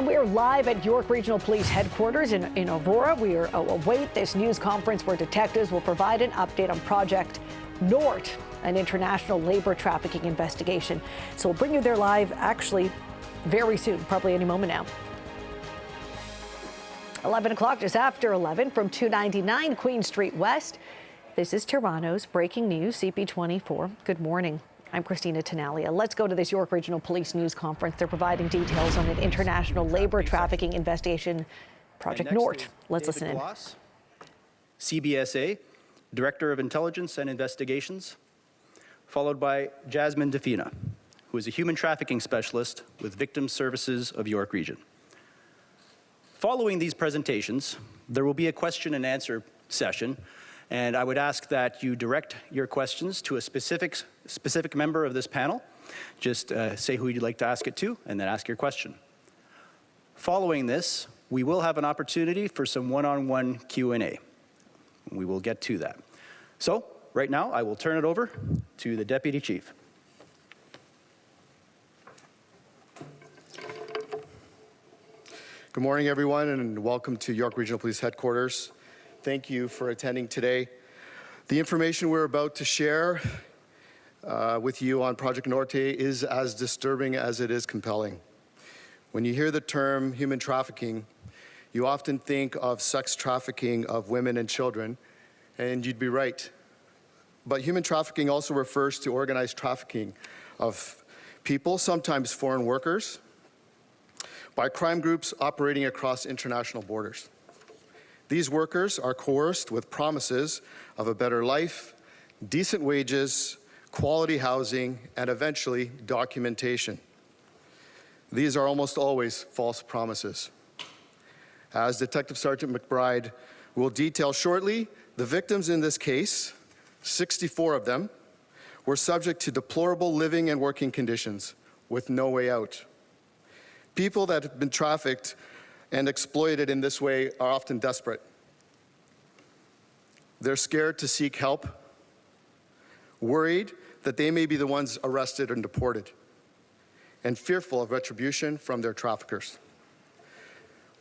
And we are live at York Regional Police Headquarters in Aurora. We await this news conference where detectives will provide an update on Project Norte, an international labor trafficking investigation. So we'll bring you there live, actually, very soon, probably any moment now. 11 o'clock, just after 11, from 299 Queen Street West. This is Toronto's breaking news, CP24. Good morning. I'm Christina Tenalia. Let's go to this York Regional Police news conference. They're providing details on an international labor trafficking investigation, Project Norte. Let's listen in. Gloss, CBSA, Director of Intelligence and Investigations, followed by Jasmine Defina, who is a human trafficking specialist with Victim Services of York Region. Following these presentations, there will be a question and answer session, and I would ask that you direct your questions to a specific member of this panel. Just say who you'd like to ask it to, and then ask your question. Following this, we will have an opportunity for some one-on-one Q&A. We will get to that. So, right now, I will turn it over to the Deputy Chief. Good morning, everyone, and welcome to York Regional Police Headquarters. Thank you for attending today. The information we're about to share with you on Project Norte is as disturbing as it is compelling. When you hear the term human trafficking, you often think of sex trafficking of women and children, and you'd be right. But human trafficking also refers to organized trafficking of people, sometimes foreign workers, by crime groups operating across international borders. These workers are coerced with promises of a better life, decent wages, quality housing, and eventually documentation. These are almost always false promises. As Detective Sergeant McBride will detail shortly, the victims in this case, 64 of them, were subject to deplorable living and working conditions with no way out. People that have been trafficked and exploited in this way are often desperate. They're scared to seek help, worried that they may be the ones arrested and deported, and fearful of retribution from their traffickers.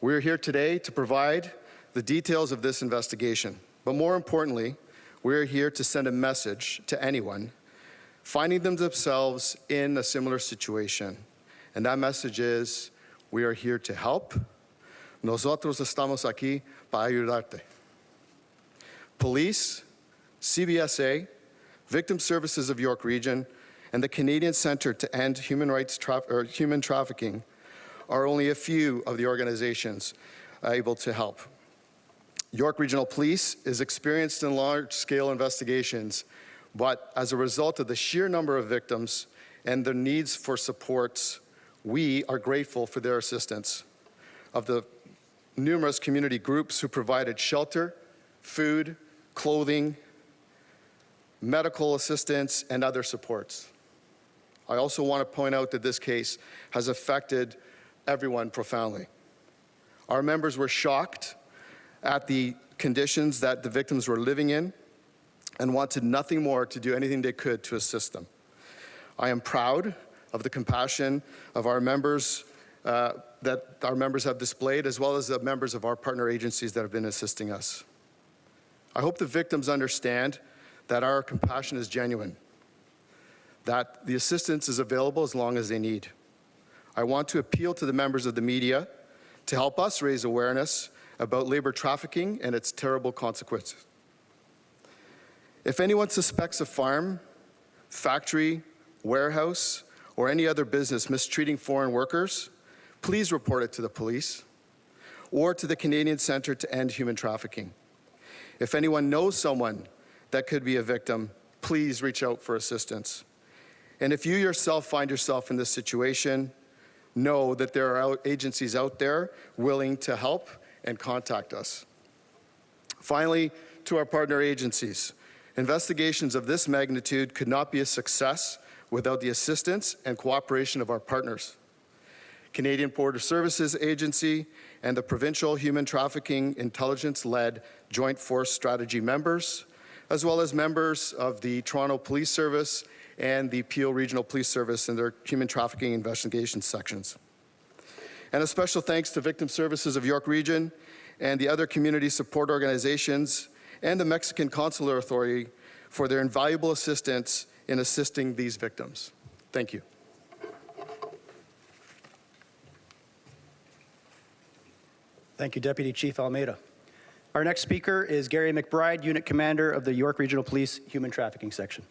We're here today to provide the details of this investigation, but more importantly, we're here to send a message to anyone finding themselves in a similar situation. And that message is, we are here to help. Nosotros estamos aquí para ayudarte. Police, CBSA, Victim Services of York Region, and the Canadian Centre to End Human Trafficking are only a few of the organizations able to help. York Regional Police is experienced in large-scale investigations, but as a result of the sheer number of victims and their needs for supports, we are grateful for their assistance. Of the numerous community groups who provided shelter, food, clothing, medical assistance, and other supports. I also want to point out that this case has affected everyone profoundly. Our members were shocked at the conditions that the victims were living in and wanted nothing more to do anything they could to assist them. I am proud of the compassion of our members that our members have displayed, as well as the members of our partner agencies that have been assisting us. I hope the victims understand that our compassion is genuine, that the assistance is available as long as they need. I want to appeal to the members of the media to help us raise awareness about labor trafficking and its terrible consequences. If anyone suspects a farm, factory, warehouse, or any other business mistreating foreign workers, please report it to the police or to the Canadian Centre to End Human Trafficking. If anyone knows someone that could be a victim, please reach out for assistance. And if you yourself find yourself in this situation, know that there are agencies out there willing to help and contact us. Finally, to our partner agencies, investigations of this magnitude could not be a success without the assistance and cooperation of our partners. Canadian Border Services Agency and the Provincial Human Trafficking Intelligence-led Joint Force Strategy members, as well as members of the Toronto Police Service and the Peel Regional Police Service and their human trafficking investigation sections. And a special thanks to Victim Services of York Region and the other community support organizations and the Mexican Consular Authority for their invaluable assistance in assisting these victims. Thank you. Thank you, Deputy Chief Almeida. Our next speaker is Gary McBride, Unit Commander of the York Regional Police Human Trafficking Section.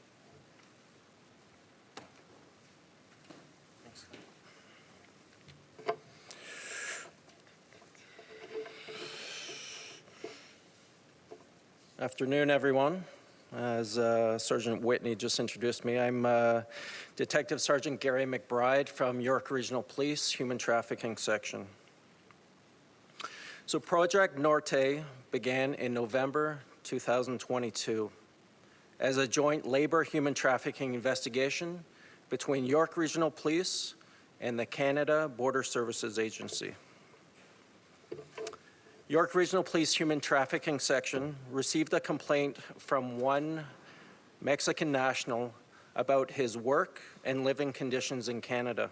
Afternoon, everyone. As Sergeant Whitney just introduced me, I'm Detective Sergeant Gary McBride from York Regional Police Human Trafficking Section. So Project Norte began in November 2022 as a joint labor human trafficking investigation between York Regional Police and the Canada Border Services Agency. York Regional Police Human Trafficking Section received a complaint from one Mexican national about his work and living conditions in Canada.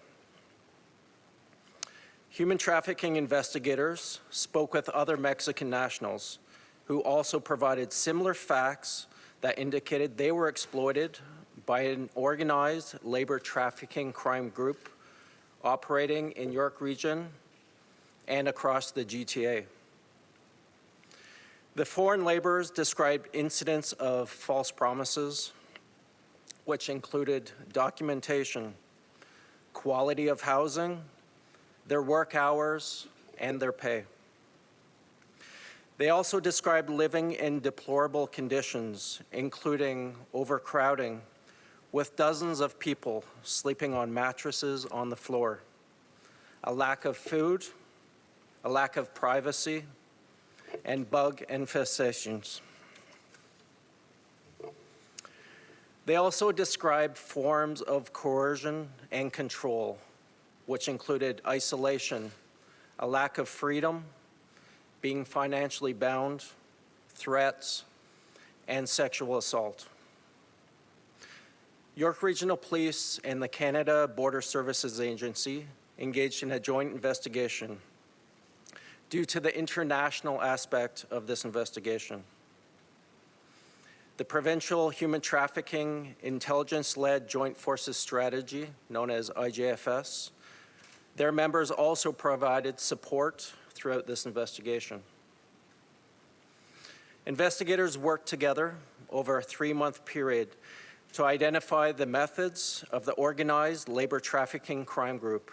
Human trafficking investigators spoke with other Mexican nationals who also provided similar facts that indicated they were exploited by an organized labor trafficking crime group operating in York Region and across the GTA. The foreign laborers described incidents of false promises, which included documentation, quality of housing, their work hours, and their pay. They also described living in deplorable conditions, including overcrowding, with dozens of people sleeping on mattresses on the floor, a lack of food, a lack of privacy, and bug infestations. They also described forms of coercion and control, which included isolation, a lack of freedom, being financially bound, threats, and sexual assault. York Regional Police and the Canada Border Services Agency engaged in a joint investigation due to the international aspect of this investigation. The Provincial Human Trafficking Intelligence-Led Joint Forces Strategy, known as IJFS, their members also provided support throughout this investigation. Investigators worked together over a 3-month period to identify the methods of the organized labor trafficking crime group,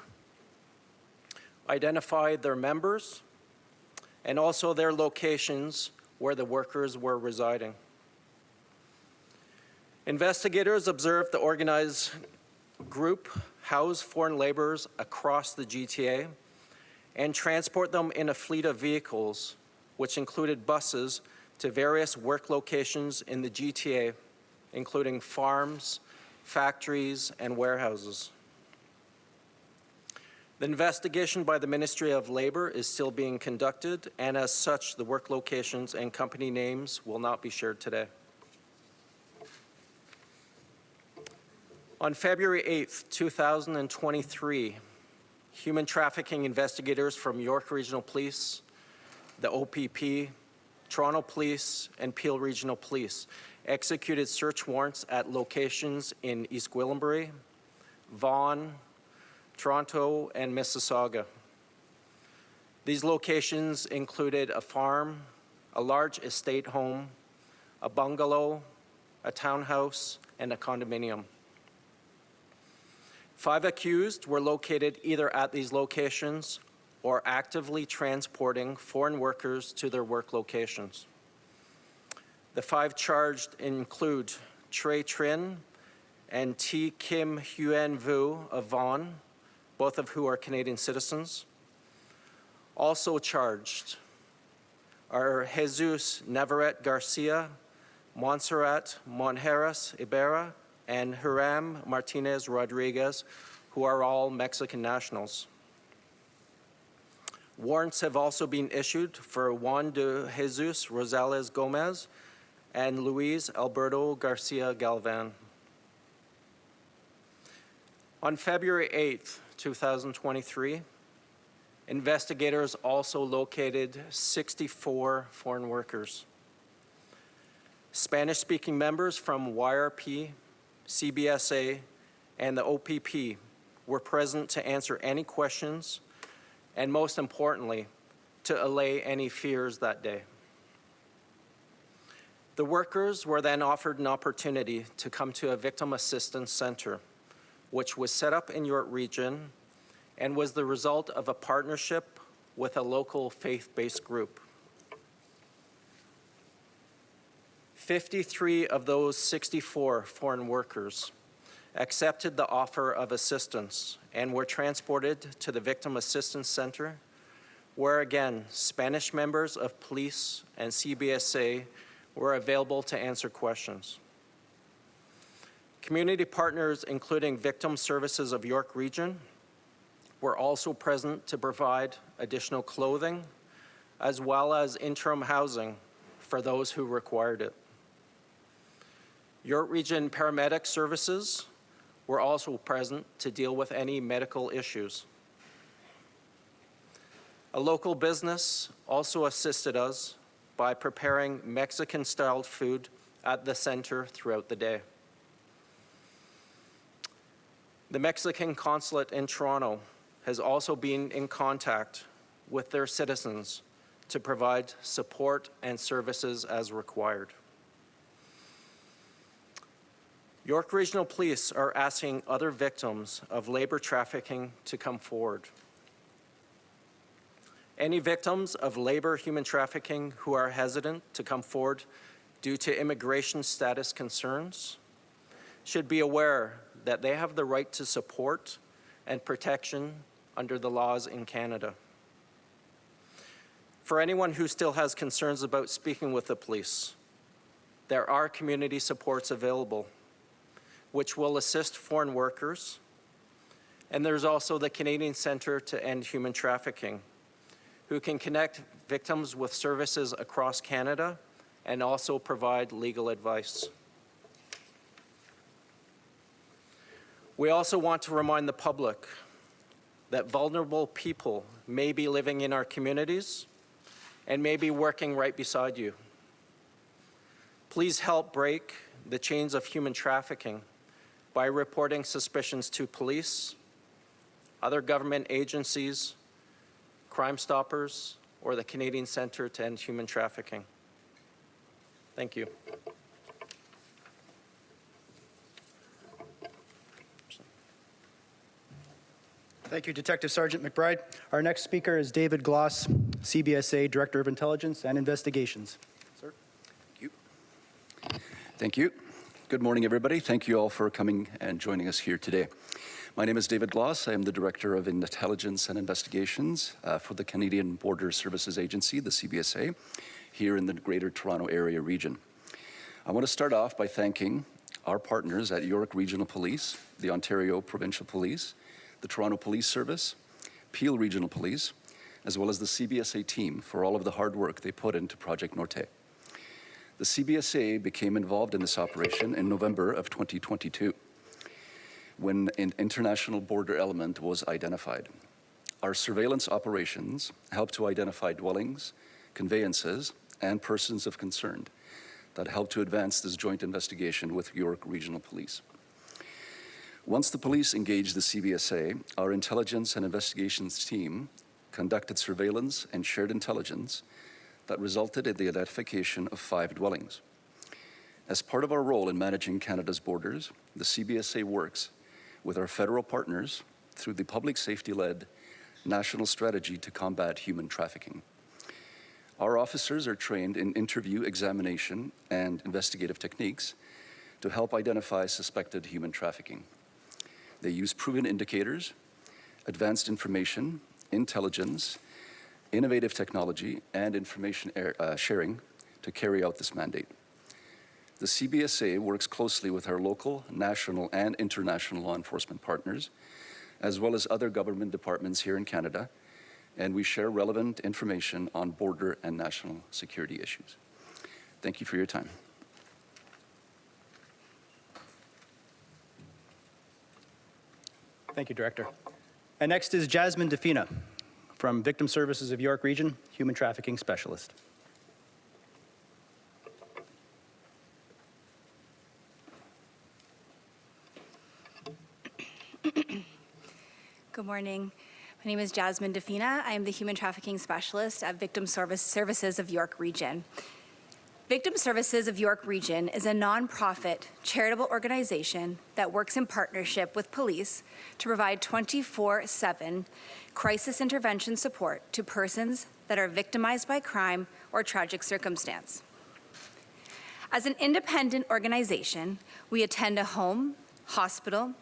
identify their members, and also their locations where the workers were residing. Investigators observed the organized group house foreign laborers across the GTA and transport them in a fleet of vehicles, which included buses to various work locations in the GTA, including farms, factories, and warehouses. The investigation by the Ministry of Labor is still being conducted, and as such, the work locations and company names will not be shared today. On February 8th, 2023, human trafficking investigators from York Regional Police, the OPP, Toronto Police, and Peel Regional Police executed search warrants at locations in East Gwillimbury, Vaughan, Toronto, and Mississauga. These locations included a farm, a large estate home, a bungalow, a townhouse, and a condominium. 5 accused were located either at these locations or actively transporting foreign workers to their work locations. The 5 charged include Trey Trin and T. Kim Huen Vu of Vaughan, both of who are Canadian citizens. Also charged are Jesus Navarrete Garcia, Montserrat Monjeras Ibarra, and Hiram Martinez Rodriguez, who are all Mexican nationals. Warrants have also been issued for Juan de Jesus Rosales Gomez and Luis Alberto Garcia Galvan. On February 8th, 2023, Investigators also located 64 foreign workers. Spanish-speaking members from YRP, CBSA, and the OPP were present to answer any questions and, most importantly, to allay any fears that day. The workers were then offered an opportunity to come to a victim assistance center, which was set up in York Region and was the result of a partnership with a local faith-based group. 53 of those 64 foreign workers accepted the offer of assistance and were transported to the Victim Assistance Center, where again, Spanish members of police and CBSA were available to answer questions. Community partners, including Victim Services of York Region, were also present to provide additional clothing, as well as interim housing for those who required it. York Region paramedic services were also present to deal with any medical issues. A local business also assisted us by preparing Mexican-style food at the center throughout the day. The Mexican consulate in Toronto has also been in contact with their citizens to provide support and services as required. York Regional Police are asking other victims of labor trafficking to come forward. Any victims of labor human trafficking who are hesitant to come forward due to immigration status concerns should be aware that they have the right to support and protection under the laws in Canada. For anyone who still has concerns about speaking with the police, there are community supports available which will assist foreign workers, and there's also the Canadian Centre to End Human Trafficking, who can connect victims with services across Canada and also provide legal advice. We also want to remind the public that vulnerable people may be living in our communities and may be working right beside you. Please help break the chains of human trafficking by reporting suspicions to police, other government agencies, Crime Stoppers, or the Canadian Centre to End Human Trafficking. Thank you. Thank you, Detective Sergeant McBride. Our next speaker is David Gloss, CBSA Director of Intelligence and Investigations. Sir. Thank you. Thank you. Good morning, everybody. Thank you all for coming and joining us here today. My name is David Gloss. I am the Director of Intelligence and Investigations for the Canadian Border Services Agency, the CBSA, here in the Greater Toronto Area region. I want to start off by thanking our partners at York Regional Police, the Ontario Provincial Police, the Toronto Police Service, Peel Regional Police, as well as the CBSA team for all of the hard work they put into Project Norte. The CBSA became involved in this operation in November of 2022, when an international border element was identified. Our surveillance operations helped to identify dwellings, conveyances, and persons of concern that helped to advance this joint investigation with York Regional Police. Once the police engaged the CBSA, our intelligence and investigations team conducted surveillance and shared intelligence that resulted in the identification of 5 dwellings. As part of our role in managing Canada's borders, the CBSA works with our federal partners through the public safety-led national strategy to combat human trafficking. Our officers are trained in interview, examination, and investigative techniques to help identify suspected human trafficking. They use proven indicators, advanced information, intelligence, innovative technology, and information sharing to carry out this mandate. The CBSA works closely with our local, national, and international law enforcement partners, as well as other government departments here in Canada, and we share relevant information on border and national security issues. Thank you for your time. Thank you, Director. And next is Jasmine Defina from Victim Services of York Region, Human Trafficking Specialist. Good morning. My name is Jasmine Defina. I am the Human Trafficking Specialist at Victim Services of York Region. Victim Services of York Region is a nonprofit charitable organization that works in partnership with police to provide 24/7 crisis intervention support to persons that are victimized by crime or tragic circumstance. As an independent organization, we attend a home, hospital,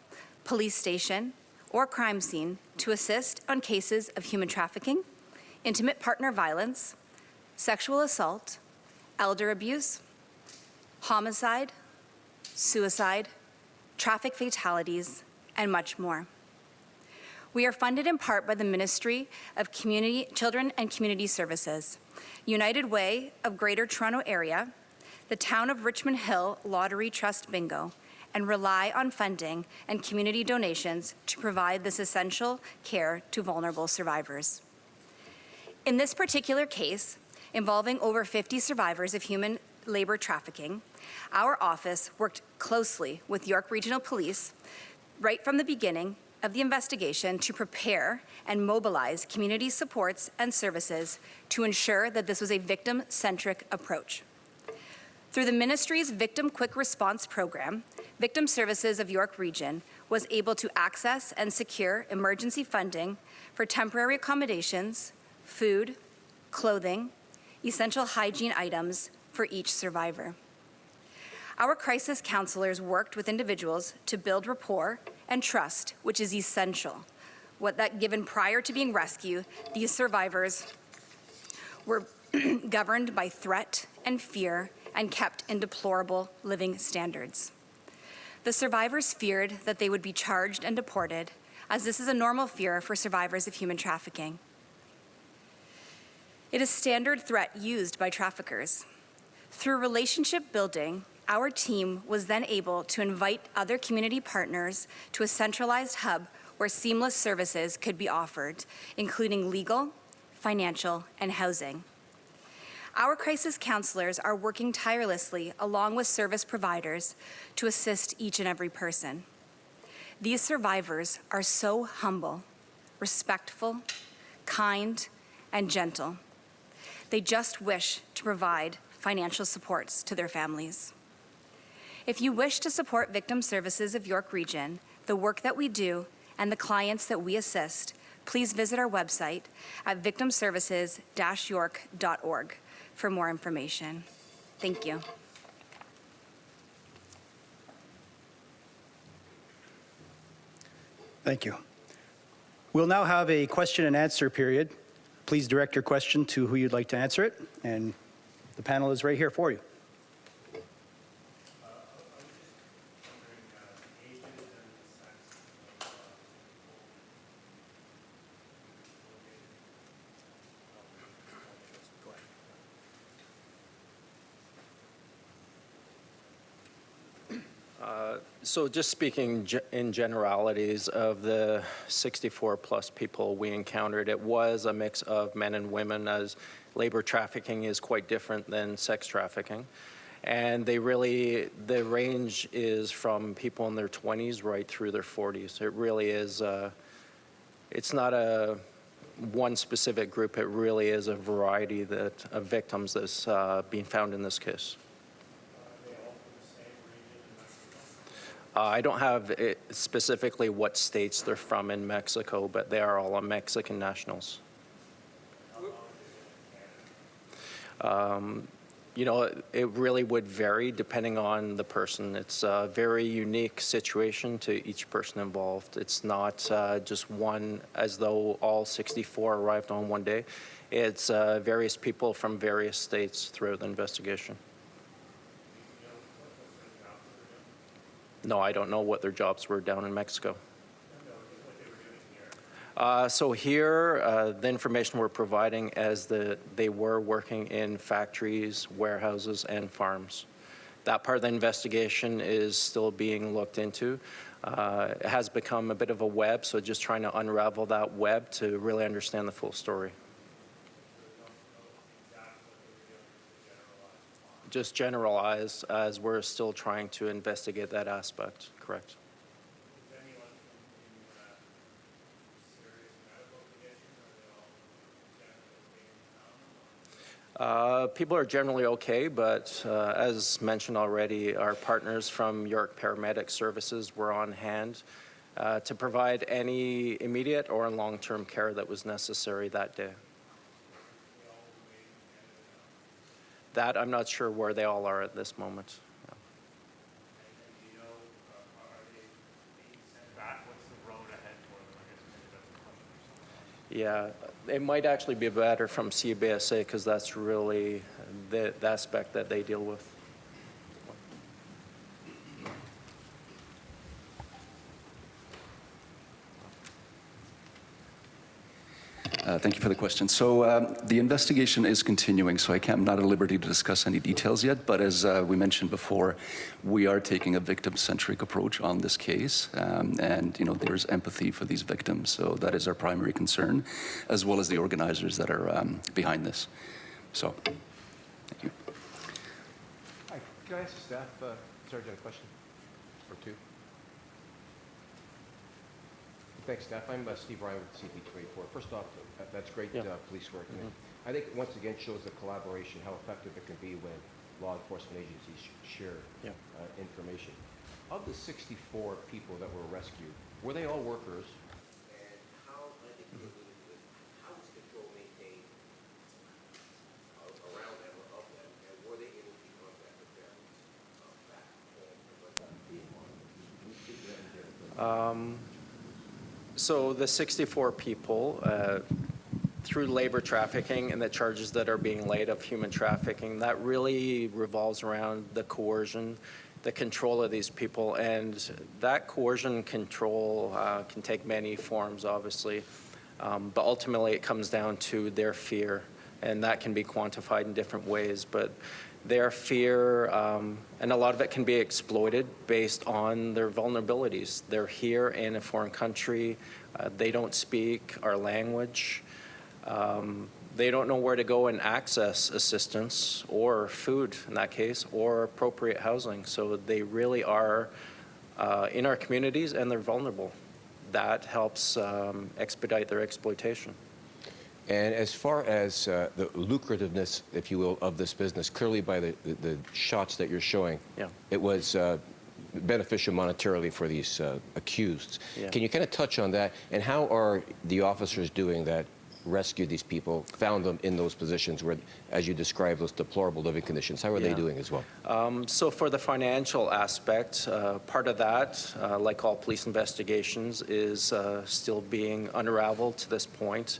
police station, or crime scene to assist on cases of human trafficking, intimate partner violence, sexual assault, elder abuse, homicide, suicide, traffic fatalities, and much more. We are funded in part by the Ministry of Children and Community Services, United Way of Greater Toronto Area, the Town of Richmond Hill Lottery Trust Bingo, and rely on funding and community donations to provide this essential care to vulnerable survivors. In this particular case, involving over 50 survivors of human labor trafficking, our office worked closely with York Regional Police right from the beginning of the investigation to prepare and mobilize community supports and services to ensure that this was a victim-centric approach. Through the ministry's Victim Quick Response Program, Victim Services of York Region was able to access and secure emergency funding for temporary accommodations, food, clothing, essential hygiene items for each survivor. Our crisis counselors worked with individuals to build rapport and trust, which is essential. Given prior to being rescued, these survivors were governed by threat and fear and kept in deplorable living standards. The survivors feared that they would be charged and deported, as this is a normal fear for survivors of human trafficking. It is a standard threat used by traffickers. Through relationship building, our team was then able to invite other community partners to a centralized hub where seamless services could be offered, including legal, financial, and housing. Our crisis counselors are working tirelessly along with service providers to assist each and every person. These survivors are so humble, respectful, kind, and gentle. They just wish to provide financial supports to their families. If you wish to support Victim Services of York Region, the work that we do, and the clients that we assist, please visit our website at victimservices-york.org for more information. Thank you. Thank you. We'll now have a question and answer period. Please direct your question to who you'd like to answer it, and the panel is right here for you. So just speaking in generalities, of the 64 plus people we encountered, it was a mix of men and women, as labor trafficking is quite different than sex trafficking. And the range is from people in their 20s right through their 40s. It really is, it's not a one specific group, it really is a variety of victims that's being found in this case. I don't have specifically what states they're from in Mexico, but they are all Mexican nationals. You know, it really would vary depending on the person. It's a very unique situation to each person involved. It's not just one, as though all 64 arrived on one day. It's various people from various states throughout the investigation. No, I don't know what their jobs were down in Mexico. So here, the information we're providing is that they were working in factories, warehouses, and farms. That part of the investigation is still being looked into. It has become a bit of a web, so just trying to unravel that web to really understand the full story. Just generalize, as we're still trying to investigate that aspect, correct. People are generally okay, but as mentioned already, our partners from York Paramedic Services were on hand to provide any immediate or long-term care that was necessary that day. That I'm not sure where they all are at this moment. Yeah, it might actually be better from CBSA because that's really the aspect that they deal with. Thank you for the question. So the investigation is continuing, so I'm not at liberty to discuss any details yet, but as we mentioned before, we are taking a victim-centric approach on this case, and there's empathy for these victims, so that is our primary concern, as well as the organizers that are behind this. So, thank you. Hi, can I ask the staff, Sergeant, a question or two? Thanks, staff. I'm Steve Ryan with CP24. First off, that's great police work. I think it once again shows the collaboration, how effective it can be when law enforcement agencies share information. Of the 64 people that were rescued, were they all workers? And how, I think you alluded to this, how was control maintained around them or of them, and were they able to contact the families back home and let that be on? So the 64 people, through labor trafficking and the charges that are being laid of human trafficking, that really revolves around the coercion, the control of these people, and that coercion control can take many forms, obviously, but ultimately it comes down to their fear, and that can be quantified in different ways, but their fear, and a lot of it can be exploited based on their vulnerabilities. They're here in a foreign country. They don't speak our language. They don't know where to go and access assistance or food, in that case, or appropriate housing. So they really are in our communities, and they're vulnerable. That helps expedite their exploitation. And as far as the lucrativeness, if you will, of this business, clearly by the shots that you're showing, it was beneficial monetarily for these accused. Can you kind of touch on that? And how are the officers doing that rescued these people, found them in those positions where, as you described, those deplorable living conditions? How are they doing as well? So for the financial aspect, part of that, like all police investigations, is still being unraveled to this point.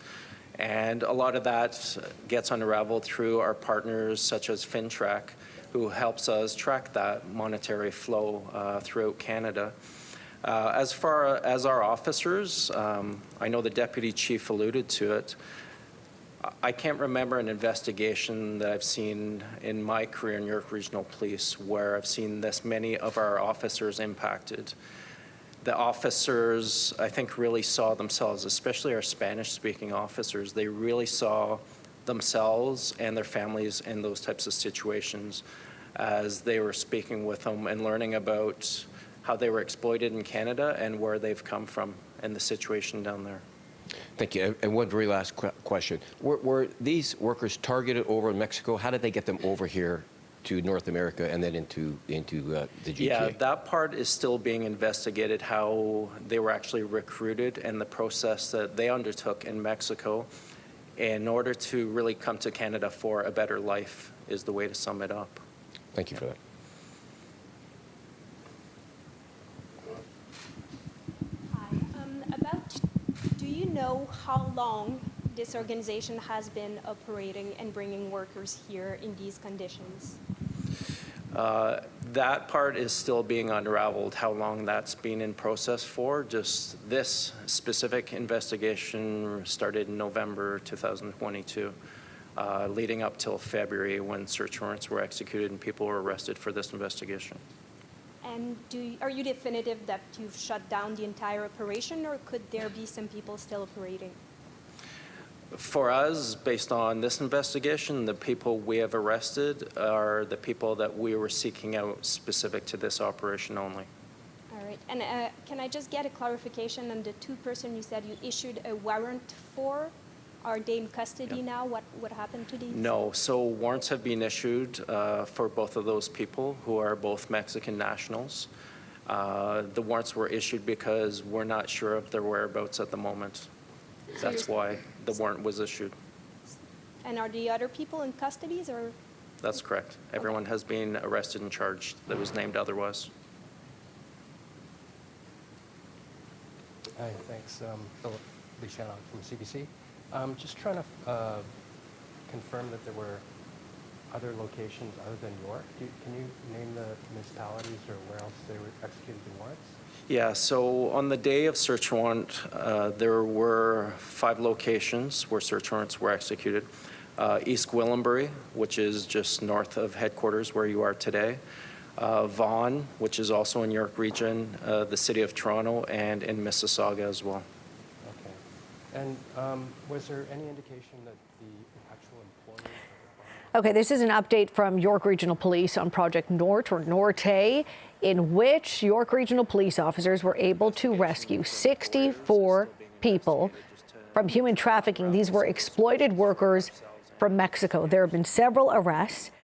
And a lot of that gets unraveled through our partners such as FinTrack, who helps us track that monetary flow throughout Canada. As far as our officers, I know the Deputy Chief alluded to it. I can't remember an investigation that I've seen in my career in York Regional Police where I've seen this many of our officers impacted. The officers, I think, really saw themselves, especially our Spanish-speaking officers, they really saw themselves and their families in those types of situations as they were speaking with them and learning about how they were exploited in Canada and where they've come from and the situation down there. Thank you. And one very last question. Were these workers targeted over in Mexico? How did they get them over here to North America and then into the GTA? Yeah, that part is still being investigated, how they were actually recruited and the process that they undertook in Mexico in order to really come to Canada for a better life is the way to sum it up. Thank you for that. Hi. Do you know how long this organization has been operating and bringing workers here in these conditions? That part is still being unraveled, how long that's been in process for. Just this specific investigation started in November 2022. leading up till February when search warrants were executed and people were arrested for this investigation. And are you definitive that you've shut down the entire operation, or could there be some people still operating? For us, based on this investigation, the people we have arrested are the people that we were seeking out specific to this operation only. All right. And can I just get a clarification on the two person you said you issued a warrant for? Are they in custody now? What happened to these? No. So warrants have been issued for both of those people who are both Mexican nationals. The warrants were issued because we're not sure of their whereabouts at the moment. That's why the warrant was issued. And are the other people in custody, or? That's correct. Everyone has been arrested and charged that was named otherwise. Hi, thanks. Philip Leishanov from CBC. Just trying to confirm that there were other locations other than York. Can you name the municipalities or where else they were executed the warrants? Yeah, so on the day of search warrant, there were 5 locations where search warrants were executed. East Gwillimbury, which is just north of headquarters where you are today. Vaughan, which is also in York Region, the city of Toronto, and in Mississauga as well. Okay. And was there any indication that the actual employees... Okay, this is an update from York Regional Police on Project Norte, or Norte, in which York Regional Police officers were able to rescue 64 people from human trafficking. These were exploited workers from Mexico. There have been several arrests.